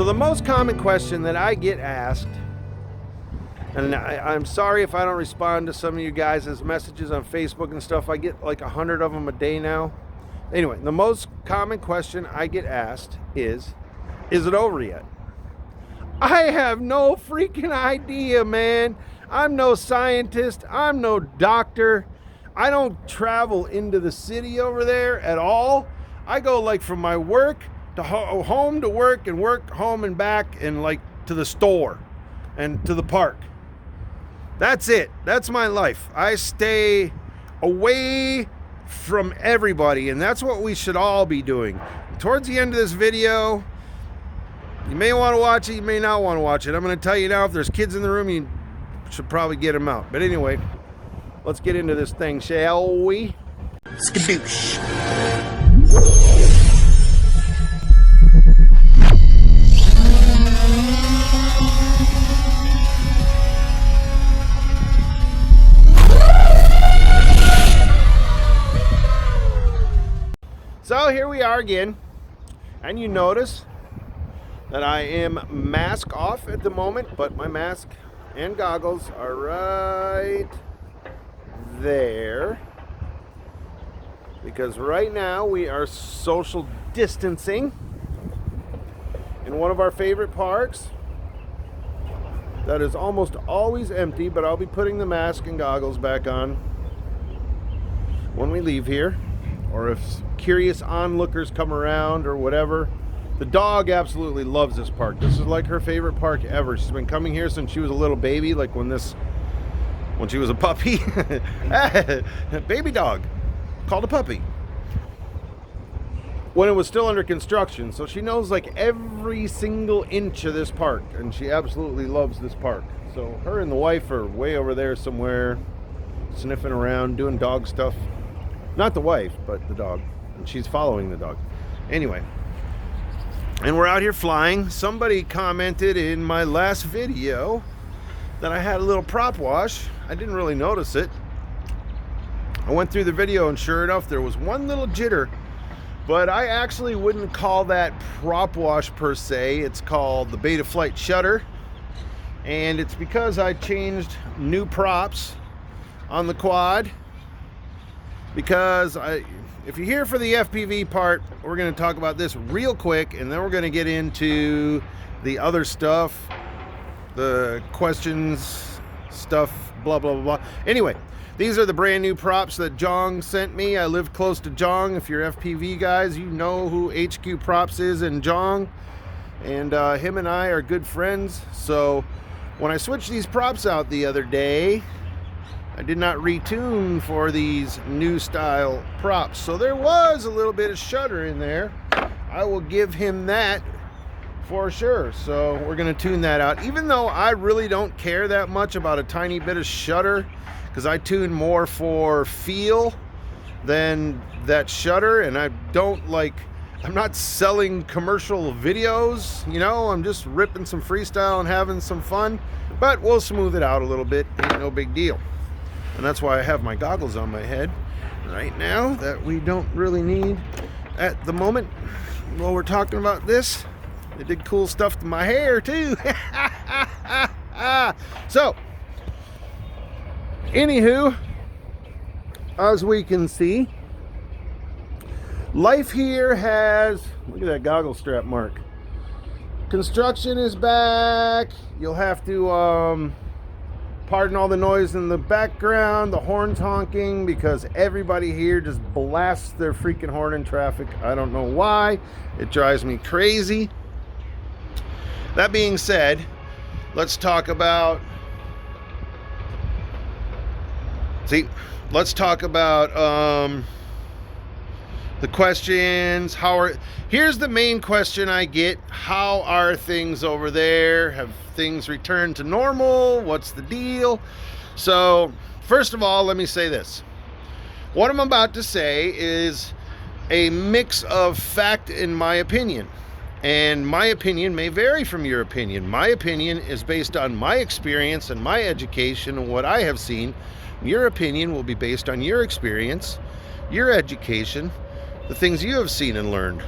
So the most common question that I get asked, and I'm sorry if I don't respond to some of you guys' messages on Facebook and stuff. I get like 100 of them a day now. Anyway, the most common question I get asked is it over yet? I have no freaking idea, man. I'm no scientist. I'm no doctor. I don't travel into the city over there at all. I go like from my work to home to work and work home and back and like to the store and to the park. That's it. That's my life. I stay away from everybody, and that's what we should all be doing. Towards the end of this video, you may want to watch it, you may not want to watch it. I'm going to tell you now, if there's kids in the room, you should probably get them out. But anyway, let's get into this thing, shall we? Skadoosh. So here we are again, and you notice that I am mask off at the moment, but my mask and goggles are right there, because right now we are social distancing in one of our favorite parks that is almost always empty, but I'll be putting the mask and goggles back on when we leave here, or if curious onlookers come around or whatever. The dog absolutely loves this park. This is like her favorite park ever. She's been coming here since she was a little baby, like when she was a puppy. Baby dog, called a puppy. When it was still under construction. So she knows like every single inch of this park, and she absolutely loves this park. So her and the wife are way over there somewhere, sniffing around, doing dog stuff. Not the wife, but the dog. And she's following the dog. Anyway. And we're out here flying. Somebody commented in my last video that I had a little prop wash. I didn't really notice it. I went through the video and sure enough, there was one little jitter. But I actually wouldn't call that prop wash per se. It's called the Beta Flight Shutter. And it's because I changed new props on the quad. Because if you're here for the FPV part, we're going to talk about this real quick, and then we're going to get into the other stuff, the questions, stuff, blah, blah, blah, blah. Anyway, these are the brand new props that Jong sent me. I live close to Jong. If you're FPV guys, you know who HQ Props is in Jong. And him and I are good friends. So when I switched these props out the other day, I did not retune for these new style props. So there was a little bit of shutter in there. I will give him that for sure. So we're going to tune that out. Even though I really don't care that much about a tiny bit of shutter, because I tune more for feel than that shutter. And I don't like, I'm not selling commercial videos, you know, I'm just ripping some freestyle and having some fun. But we'll smooth it out a little bit. Ain't no big deal. And that's why I have my goggles on my head right now that we don't really need at the moment. While we're talking about this, they did cool stuff to my hair too. So, anywho, as we can see, life here has, look at that goggle strap mark. Construction is back. You'll have to, pardon all the noise in the background, the horns honking, because everybody here just blasts their freaking horn in traffic. I don't know why. It drives me crazy. That being said, let's talk about the questions. Here's the main question I get. How are things over there? Have things returned to normal? What's the deal? So, first of all, let me say this. What I'm about to say is a mix of fact and my opinion. And my opinion may vary from your opinion. My opinion is based on my experience and my education and what I have seen. Your opinion will be based on your experience, your education, the things you have seen and learned.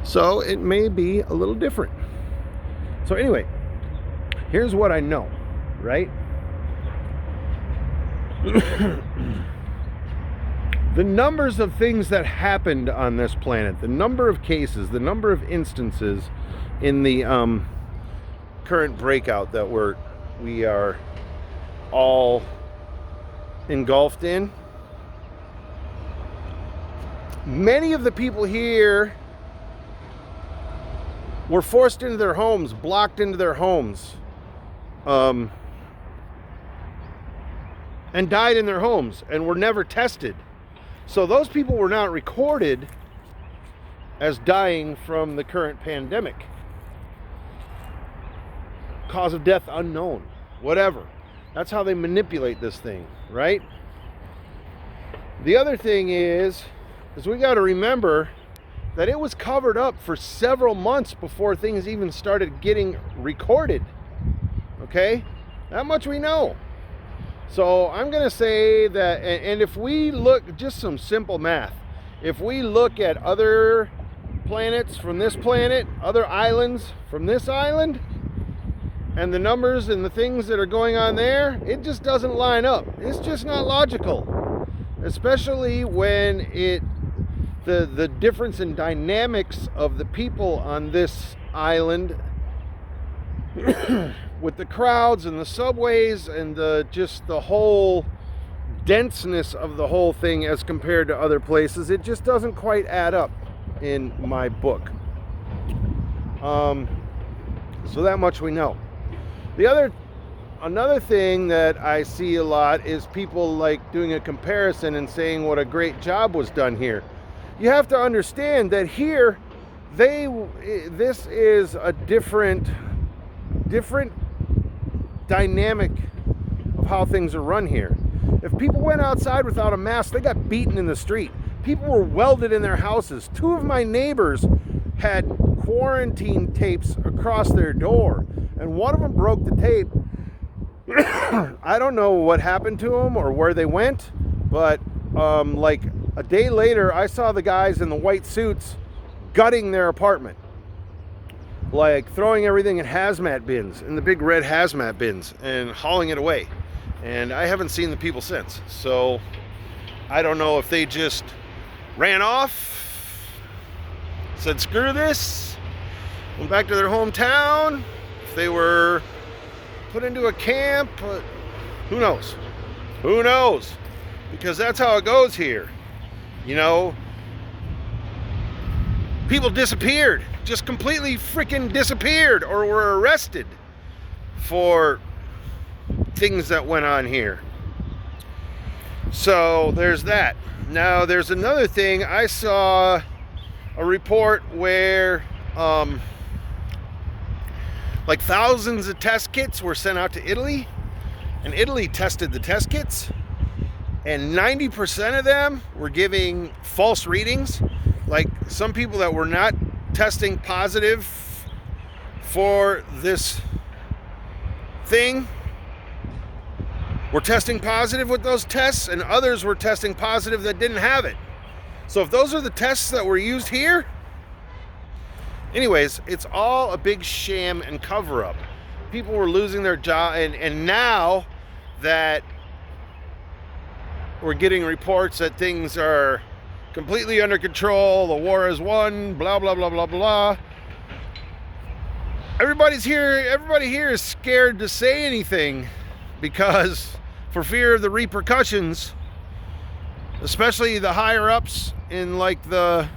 So it may be a little different. So anyway, here's what I know, right? The numbers of things that happened on this planet, the number of cases, the number of instances in the current breakout that we are all engulfed in. Many of the people here were forced into their homes, blocked into their homes, and died in their homes and were never tested. So those people were not recorded as dying from the current pandemic. Cause of death unknown, whatever. That's how they manipulate this thing, right? The other thing is we got to remember that it was covered up for several months before things even started getting recorded. Okay? That much we know. So I'm going to say that, and if we look, just some simple math, if we look at other planets from this planet, other islands from this island, and the numbers and the things that are going on there, it just doesn't line up. It's just not logical. Especially when the difference in dynamics of the people on this island with the crowds and the subways and just the whole denseness of the whole thing as compared to other places, it just doesn't quite add up in my book. So that much we know. Another thing that I see a lot is people like doing a comparison and saying what a great job was done here. You have to understand that here, this is a different dynamic of how things are run here. If people went outside without a mask, they got beaten in the street. People were welded in their houses. 2 of my neighbors had quarantine tapes across their door, and one of them broke the tape. I don't know what happened to them or where they went, but like a day later, I saw the guys in the white suits gutting their apartment. Like throwing everything in hazmat bins, in the big red hazmat bins, and hauling it away. And I haven't seen the people since. So I don't know if they just ran off, said screw this, went back to their hometown, if they were put into a camp, but who knows? Who knows? Because that's how it goes here. You know, people disappeared, just completely freaking disappeared, or were arrested for things that went on here. So there's that. Now there's another thing. I saw a report where like thousands of test kits were sent out to Italy, and Italy tested the test kits, and 90% of them were giving false readings. Like some people that were not testing positive for this thing were testing positive with those tests, and others were testing positive that didn't have it. So if those are the tests that were used here, anyways, it's all a big sham and cover-up. People were losing their job, and now that we're getting reports that things are completely under control, the war is won, blah, blah, blah, blah, blah. Everybody here is scared to say anything because for fear of the repercussions, especially the higher ups in like the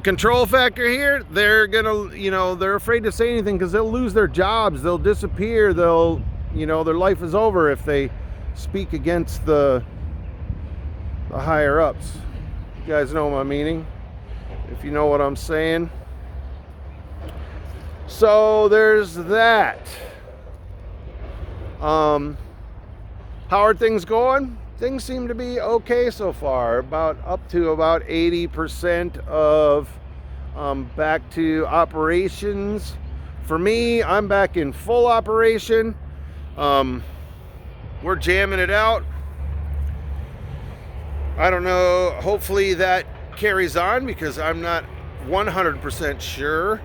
control factor here, they're gonna, they're afraid to say anything because they'll lose their jobs, they'll disappear, their life is over if they speak against the higher ups. You guys know my meaning, if you know what I'm saying. So there's that. How are things going? Things seem to be okay so far. Up to about 80% of back to operations. For me, I'm back in full operation. We're jamming it out. I don't know, hopefully that carries on because I'm not 100% sure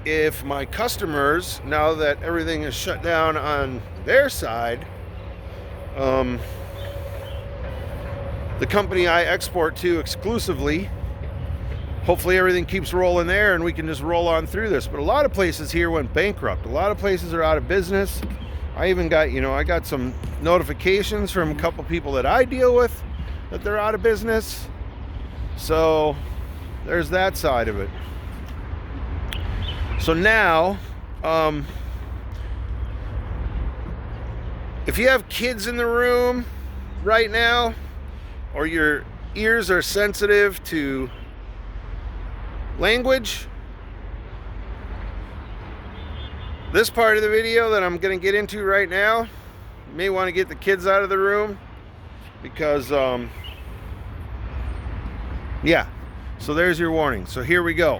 if my customers, now that everything is shut down on their side, the company I export to exclusively, hopefully everything keeps rolling there and we can just roll on through this. But a lot of places here went bankrupt. A lot of places are out of business. I even got, I got some notifications from a couple people that I deal with that they're out of business. So there's that side of it. So now, if you have kids in the room right now, or your ears are sensitive to language, this part of the video that I'm going to get into right now, you may want to get the kids out of the room because, yeah, so there's your warning. So here we go.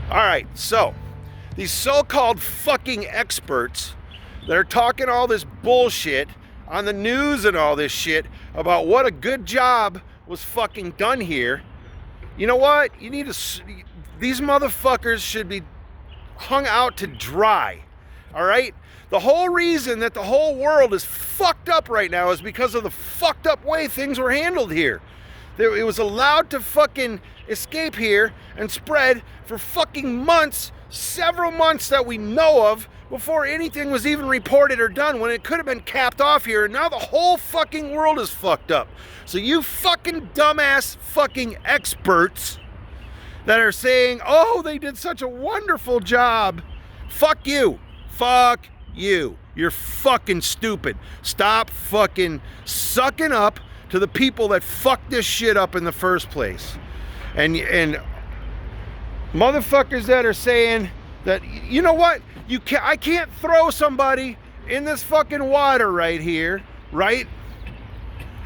Alright, so these so-called fucking experts that are talking all this bullshit on the news and all this shit about what a good job was fucking done here. You know what? These motherfuckers should be hung out to dry. Alright? The whole reason that the whole world is fucked up right now is because of the fucked up way things were handled here. It was allowed to fucking escape here and spread for fucking months, several months that we know of, before anything was even reported or done, when it could have been capped off here, and now the whole fucking world is fucked up. So you fucking dumbass fucking experts that are saying, oh, they did such a wonderful job, fuck you. Fuck you. You're fucking stupid. Stop fucking sucking up to the people that fucked this shit up in the first place. And motherfuckers that are saying that, you know what, I can't throw somebody in this fucking water right here, right?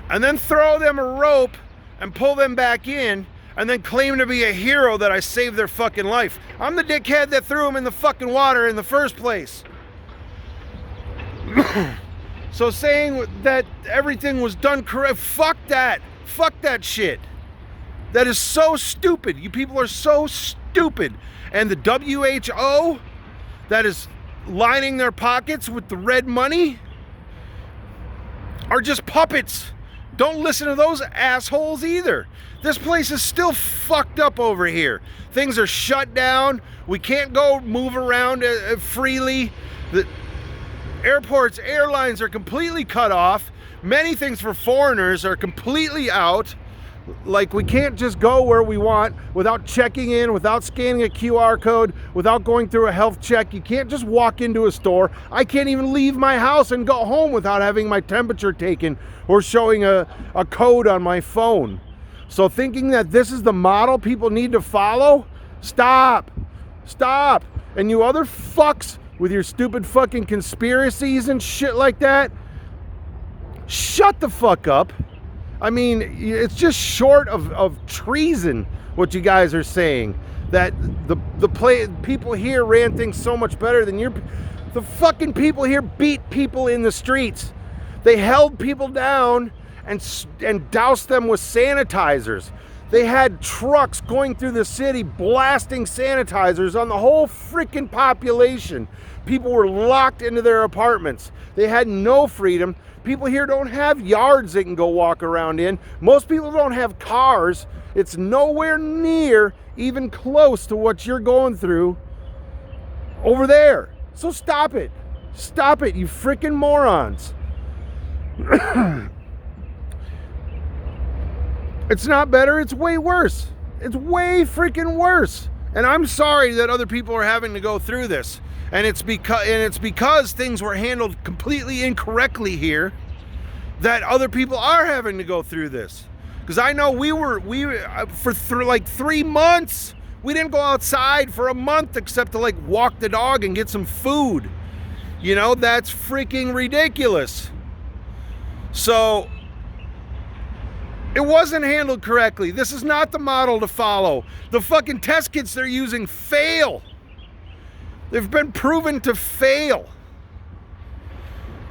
And then throw them a rope and pull them back in and then claim to be a hero that I saved their fucking life. I'm the dickhead that threw them in the fucking water in the first place. So saying that everything was done correct, fuck that. Fuck that shit. That is so stupid. You people are so stupid. And the WHO that is lining their pockets with the red money are just puppets. Don't listen to those assholes either. This place is still fucked up over here. Things are shut down. We can't go move around freely. The airports, airlines are completely cut off. Many things for foreigners are completely out. Like, we can't just go where we want without checking in, without scanning a QR code, without going through a health check. You can't just walk into a store. I can't even leave my house and go home without having my temperature taken or showing a code on my phone. So thinking that this is the model people need to follow? Stop. Stop. And you other fucks with your stupid fucking conspiracies and shit like that, shut the fuck up. I mean, it's just short of treason what you guys are saying. That the people here ran things so much better than the fucking people here beat people in the streets. They held people down and doused them with sanitizers. They had trucks going through the city blasting sanitizers on the whole freaking population. People were locked into their apartments. They had no freedom. People here don't have yards they can go walk around in. Most people don't have cars. It's nowhere near even close to what you're going through over there. So stop it. Stop it, you freaking morons. It's not better, it's way worse. It's way freaking worse. And I'm sorry that other people are having to go through this. And it's because things were handled completely incorrectly here that other people are having to go through this. Because I know for like 3 months, we didn't go outside for a month except to like walk the dog and get some food. You know, that's freaking ridiculous. So, it wasn't handled correctly. This is not the model to follow. The fucking test kits they're using fail. They've been proven to fail.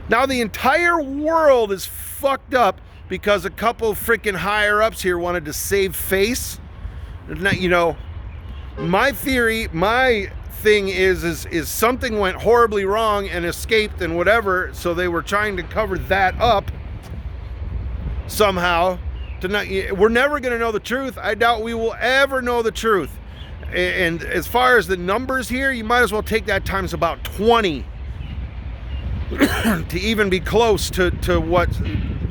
Now the entire world is fucked up because a couple freaking higher ups here wanted to save face. You know, my theory, my thing is something went horribly wrong and escaped and whatever, so they were trying to cover that up somehow. We're never going to know the truth. I doubt we will ever know the truth. And as far as the numbers here, you might as well take that times about 20 to even be close to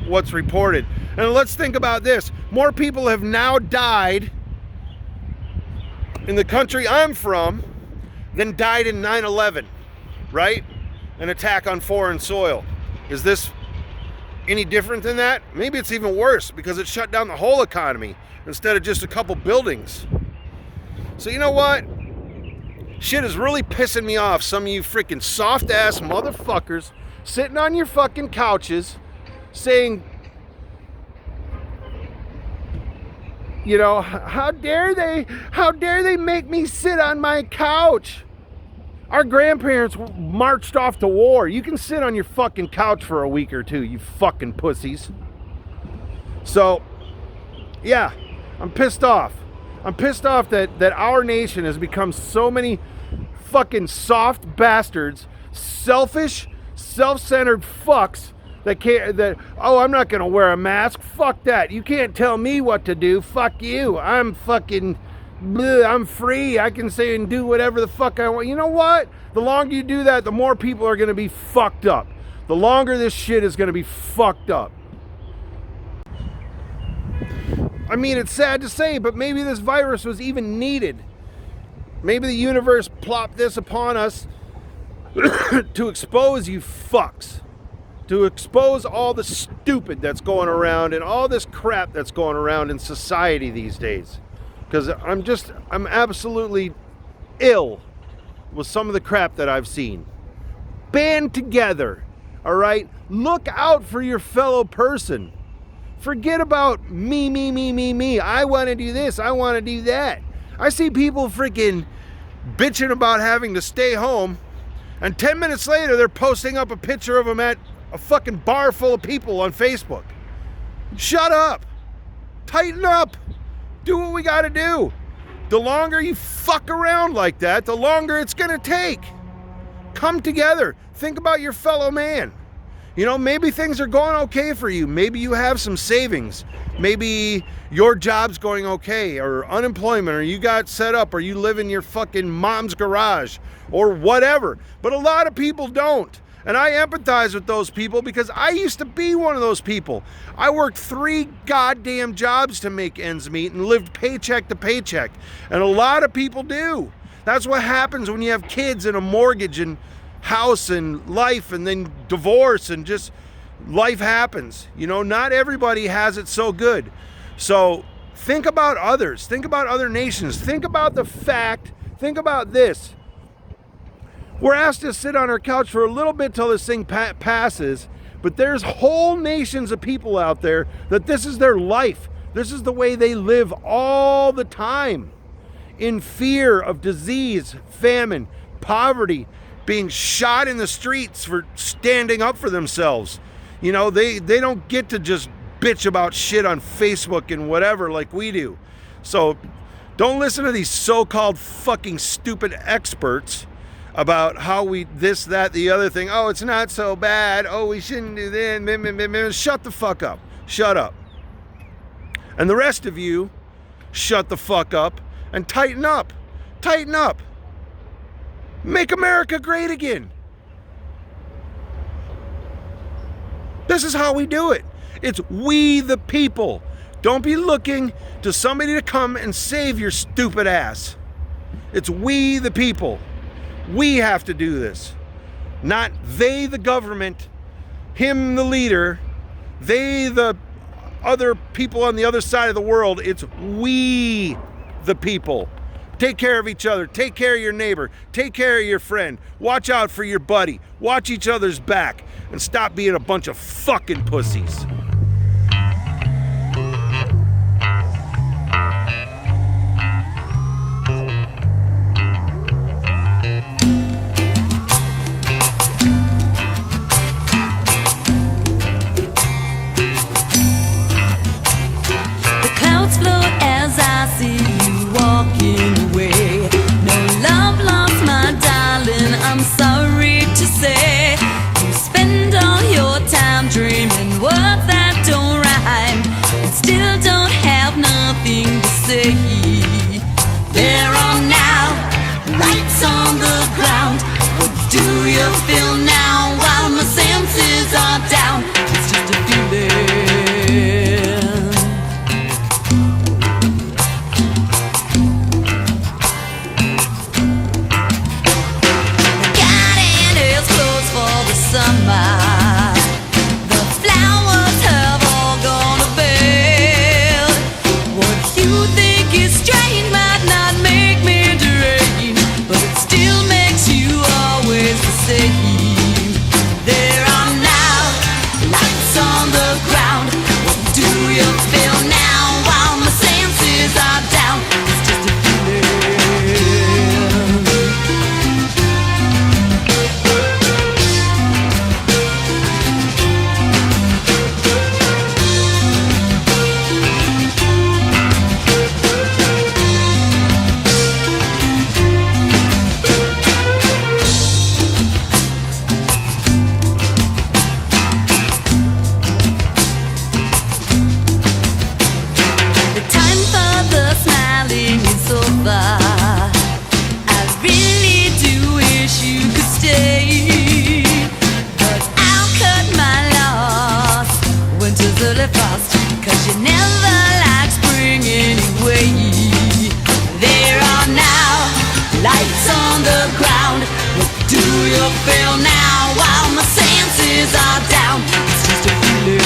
what's reported. And let's think about this. More people have now died in the country I'm from than died in 9/11, right? An attack on foreign soil. Is this any different than that? Maybe it's even worse because it shut down the whole economy instead of just a couple buildings. So you know what? Shit is really pissing me off. Some of you freaking soft ass motherfuckers sitting on your fucking couches saying, you know, how dare they make me sit on my couch? Our grandparents marched off to war. You can sit on your fucking couch for a week or two, you fucking pussies. So, yeah, I'm pissed off. I'm pissed off that our nation has become so many fucking soft bastards, selfish, self-centered fucks oh, I'm not gonna wear a mask. Fuck that. You can't tell me what to do. Fuck you. I'm fucking, I'm free. I can say and do whatever the fuck I want. You know what? The longer you do that, the more people are gonna be fucked up. The longer this shit is gonna be fucked up. I mean, it's sad to say, but maybe this virus was even needed. Maybe the universe plopped this upon us to expose you fucks. To expose all the stupid that's going around and all this crap that's going around in society these days. Because I'm absolutely ill with some of the crap that I've seen. Band together, all right? Look out for your fellow person. Forget about me. I want to do this. I want to do that. I see people freaking bitching about having to stay home, and 10 minutes later, they're posting up a picture of them at a fucking bar full of people on Facebook. Shut up. Tighten up. Do what we got to do. The longer you fuck around like that, the longer it's going to take. Come together. Think about your fellow man. You know, maybe things are going okay for you. Maybe you have some savings. Maybe your job's going okay, or unemployment, or you got set up, or you live in your fucking mom's garage, or whatever. But a lot of people don't. And I empathize with those people because I used to be one of those people. I worked 3 goddamn jobs to make ends meet and lived paycheck to paycheck. And a lot of people do. That's what happens when you have kids and a mortgage and house and life and then divorce and just life happens. You know, not everybody has it so good. So think about others. Think about other nations. Think about the fact. Think about this. We're asked to sit on our couch for a little bit till this thing passes, but there's whole nations of people out there that this is their life. This is the way they live all the time, in fear of disease, famine, poverty, being shot in the streets for standing up for themselves. You know, they don't get to just bitch about shit on Facebook and whatever like we do. So don't listen to these so-called fucking stupid experts about how we this, that, the other thing. Oh, it's not so bad. Oh, we shouldn't do this. Shut the fuck up. Shut up. And the rest of you, shut the fuck up and tighten up. Tighten up. Make America great again. This is how we do it. It's we the people. Don't be looking to somebody to come and save your stupid ass. It's we the people. We have to do this. Not they the government, him the leader, they the other people on the other side of the world. It's we the people. Take care of each other. Take care of your neighbor. Take care of your friend. Watch out for your buddy. Watch each other's back. And stop being a bunch of fucking pussies. There are now lights on the ground. What do you feel now while my senses are down? It's just a feeling. The garden is closed for the summer. The flowers have all gone to bed. What you think is strange might not make me deranged, but it still makes you always the same. There are now lights on the ground. What do you feel now while my senses are down? It's just a feeling. The time for the smiling is over. I really do wish you could stay, but I'll cut my loss. Winter's early frost, 'cause you never like spring anyway. There are now lights on the ground. What do you feel now while my senses are down? It's just a feeling.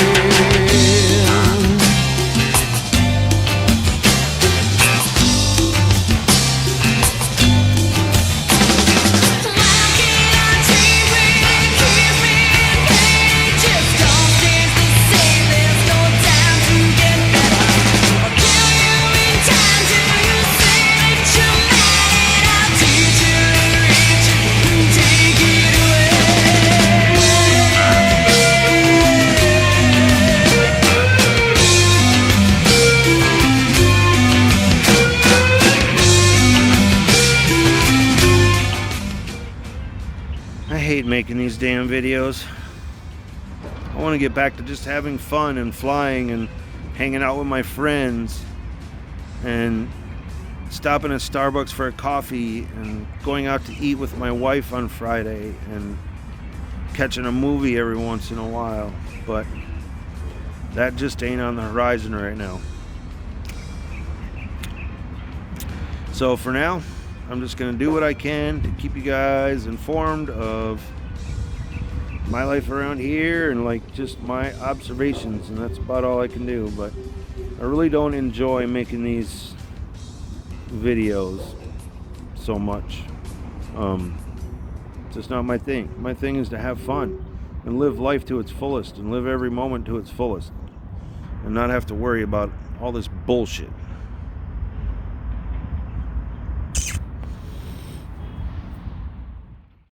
I hate making these damn videos. I want to get back to just having fun and flying and hanging out with my friends and stopping at Starbucks for a coffee and going out to eat with my wife on Friday and catching a movie every once in a while. But that just ain't on the horizon right now. So for now, I'm just going to do what I can to keep you guys informed of my life around here and like just my observations, and that's about all I can do. But I really don't enjoy making these videos so much. It's just not my thing. My thing is to have fun and live life to its fullest and live every moment to its fullest and not have to worry about all this bullshit.